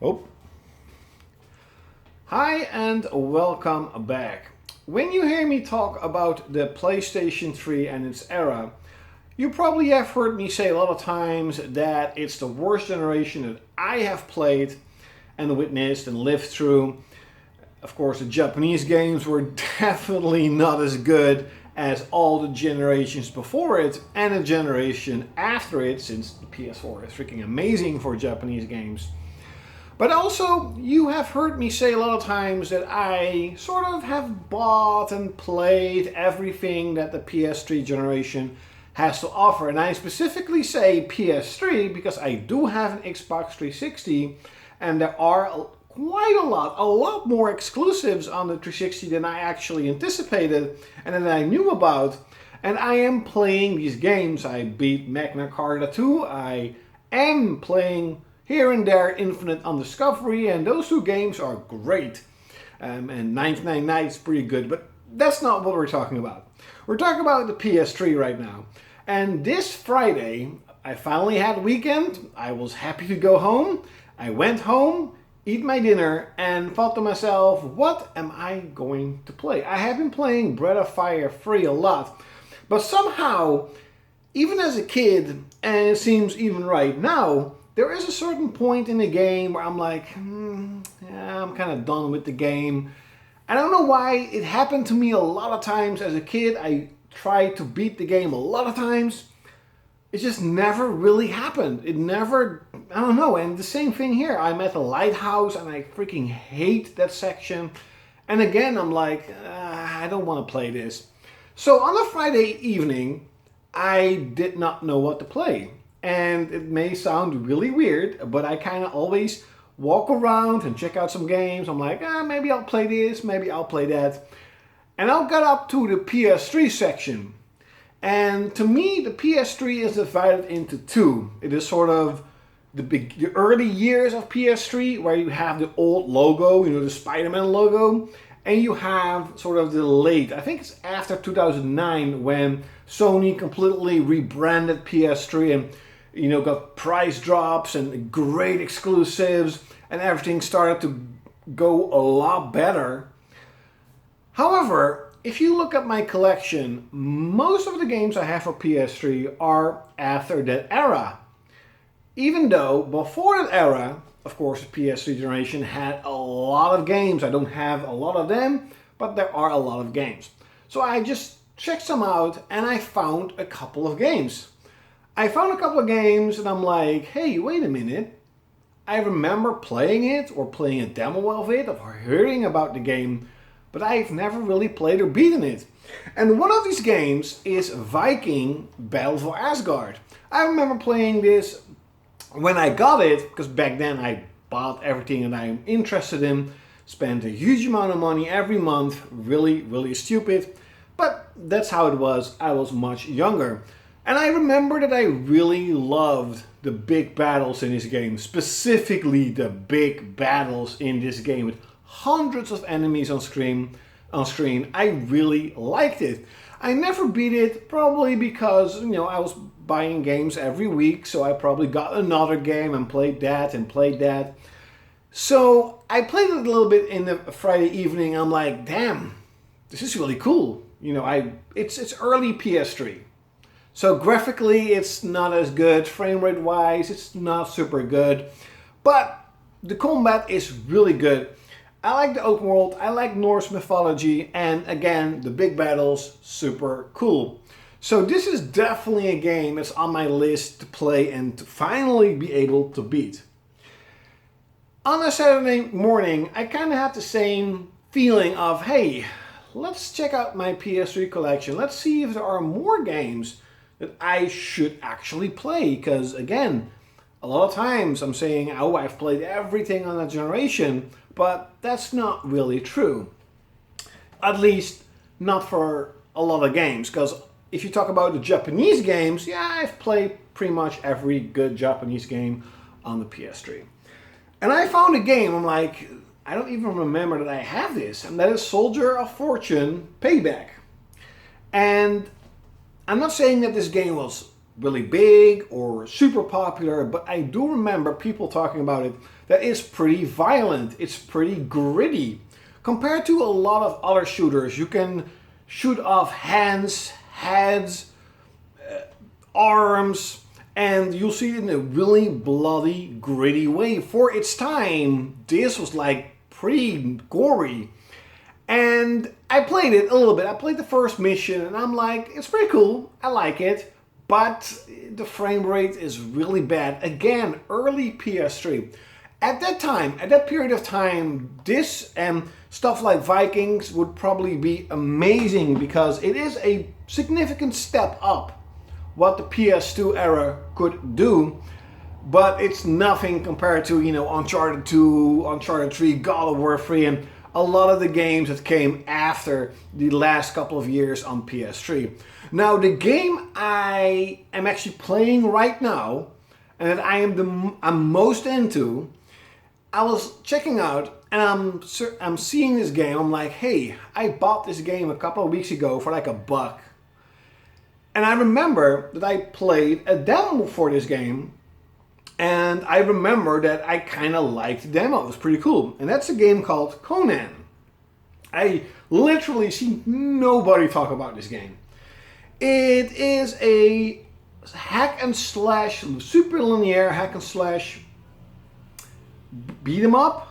Oh. Hi and welcome back. When you hear me talk about the PlayStation 3 and its era, you probably have heard me say a lot of times that it's the worst generation that I have played and witnessed and lived through. Of course, the Japanese games were definitely not as good as all the generations before it and the generation after it, since the PS4 is freaking amazing for Japanese games. But also, you have heard me say a lot of times that I sort of have bought and played everything that the PS3 generation has to offer. And I specifically say PS3 because I do have an Xbox 360 and there are quite a lot more exclusives on the 360 than I actually anticipated and that I knew about. And I am playing these games. I beat Magna Carta 2. I am playing here and there Infinite on Discovery, and those two games are great. And 99 Nights is pretty good, but that's not what we're talking about. We're talking about the PS3 right now. And this Friday, I finally had a weekend. I was happy to go home. I went home, eat my dinner, and thought to myself, what am I going to play? I have been playing Breath of Fire 3 a lot, but somehow, even as a kid, and it seems even right now, there is a certain point in the game where I'm like, yeah, I'm kind of done with the game. I don't know why. It happened to me a lot of times as a kid. I tried to beat the game a lot of times. It just never really happened. It never, I don't know. And the same thing here. I'm at the lighthouse and I freaking hate that section. And again, I'm like, I don't want to play this. So on a Friday evening, I did not know what to play. And it may sound really weird, but I kind of always walk around and check out some games. I'm like, maybe I'll play this, maybe I'll play that. And I'll get up to the PS3 section. And to me, the PS3 is divided into two. It is sort of the early years of PS3, where you have the old logo, the Spider-Man logo. And you have sort of the late, I think it's after 2009, when Sony completely rebranded PS3 and got price drops and great exclusives, and everything started to go a lot better. However, if you look at my collection, most of the games I have for PS3 are after that era. Even though before that era, of course, the PS3 generation had a lot of games. I don't have a lot of them, but there are a lot of games. So I just checked some out and I found a couple of games. I found a couple of games and I'm like, hey, wait a minute. I remember playing it or playing a demo of it or hearing about the game, but I've never really played or beaten it. And one of these games is Viking Battle for Asgard. I remember playing this when I got it, because back then I bought everything that I'm interested in, spent a huge amount of money every month, really stupid, but that's how it was. I was much younger. And I remember that I really loved the big battles in this game, specifically the big battles in this game with hundreds of enemies on screen. I really liked it. I never beat it, probably because, I was buying games every week, so I probably got another game and played that and played that. So I played it a little bit in the Friday evening. I'm like, damn, this is really cool. It's early PS3. So graphically, it's not as good. Frame rate wise, it's not super good. But the combat is really good. I like the open world, I like Norse mythology, and again, the big battles, super cool. So this is definitely a game that's on my list to play and to finally be able to beat. On a Saturday morning, I kind of have the same feeling of, hey, let's check out my PS3 collection. Let's see if there are more games that I should actually play. Because again, a lot of times I'm saying, oh, I've played everything on that generation, but that's not really true. At least not for a lot of games, because if you talk about the Japanese games, yeah, I've played pretty much every good Japanese game on the PS3. And I found a game, I'm like, I don't even remember that I have this, and that is Soldier of Fortune Payback. And I'm not saying that this game was really big or super popular, but I do remember people talking about it that is pretty violent. It's pretty gritty. Compared to a lot of other shooters, you can shoot off hands, heads, arms, and you'll see it in a really bloody, gritty way. For its time, this was like pretty gory. And I played it a little bit. I played the first mission and I'm like, it's pretty cool. I like it. But the frame rate is really bad. Again, early PS3. At that time, at that period of time, this and stuff like Vikings would probably be amazing because it is a significant step up what the PS2 era could do. But it's nothing compared to, Uncharted 2, Uncharted 3, God of War 3, and a lot of the games that came after the last couple of years on PS3. Now, the game I am actually playing right now, and that I'm most into, I was checking out, and I'm seeing this game. I'm like, hey, I bought this game a couple of weeks ago for like $1. And I remember that I played a demo for this game, and I remember that I kind of liked the demo. It was pretty cool. And that's a game called Conan. I literally see nobody talk about this game. It is a hack and slash, super linear hack and slash beat 'em up.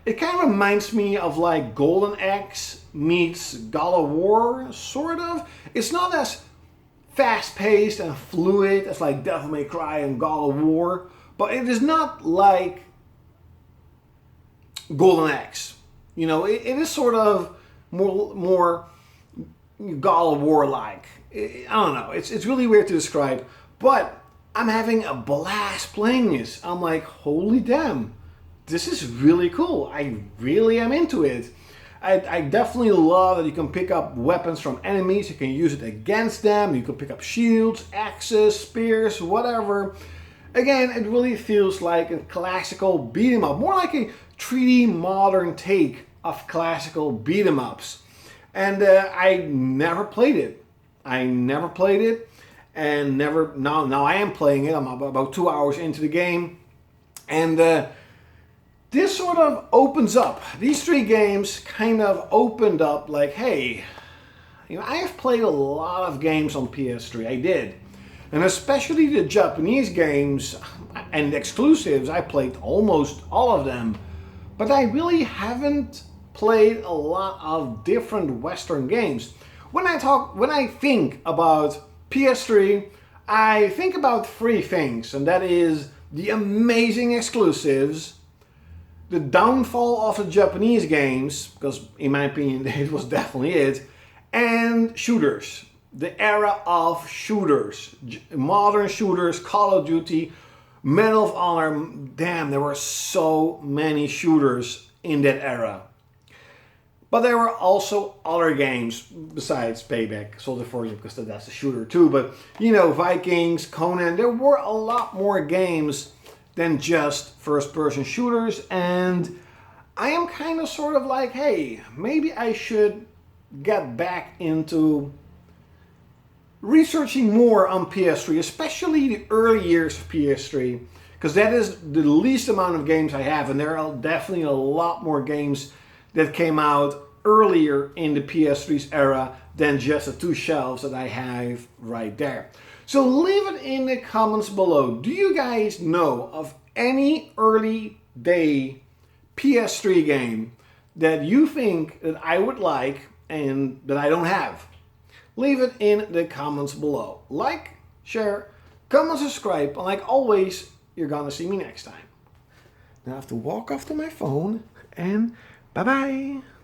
It kind of reminds me of like Golden Axe meets God of War, sort of. It's not as fast-paced and fluid as like Devil May Cry and God of War, but it is not like Golden Axe. It is sort of more God of War-like. I don't know. It's really weird to describe, but I'm having a blast playing this. I'm like, holy damn, this is really cool. I really am into it. I definitely love that you can pick up weapons from enemies. You can use it against them. You can pick up shields, axes, spears, whatever. Again, it really feels like a classical beat 'em up. More like a 3D modern take of classical beat 'em ups. And I never played it. And now I am playing it. I'm about 2 hours into the game. And this sort of opens up. These 3 games kind of opened up like, hey, I have played a lot of games on PS3. I did. And especially the Japanese games and exclusives, I played almost all of them. But I really haven't played a lot of different Western games. When I think about PS3, I think about 3 things, and that is the amazing exclusives, the downfall of the Japanese games, because in my opinion it was definitely it, and shooters. The era of shooters, modern shooters, Call of Duty, Medal of Honor. Damn, there were so many shooters in that era. But there were also other games besides Payback, Soldier Fortune, because that's a shooter too. But Vikings, Conan, there were a lot more games than just first-person shooters. And I am kind of sort of like, hey, maybe I should get back into researching more on PS3, especially the early years of PS3, because that is the least amount of games I have, and there are definitely a lot more games that came out earlier in the PS3's era than just the 2 shelves that I have right there. So leave it in the comments below. Do you guys know of any early day PS3 game that you think that I would like and that I don't have? Leave it in the comments below. Like, share, comment, subscribe, and like always, you're gonna see me next time. Now I have to walk off to my phone, and bye-bye.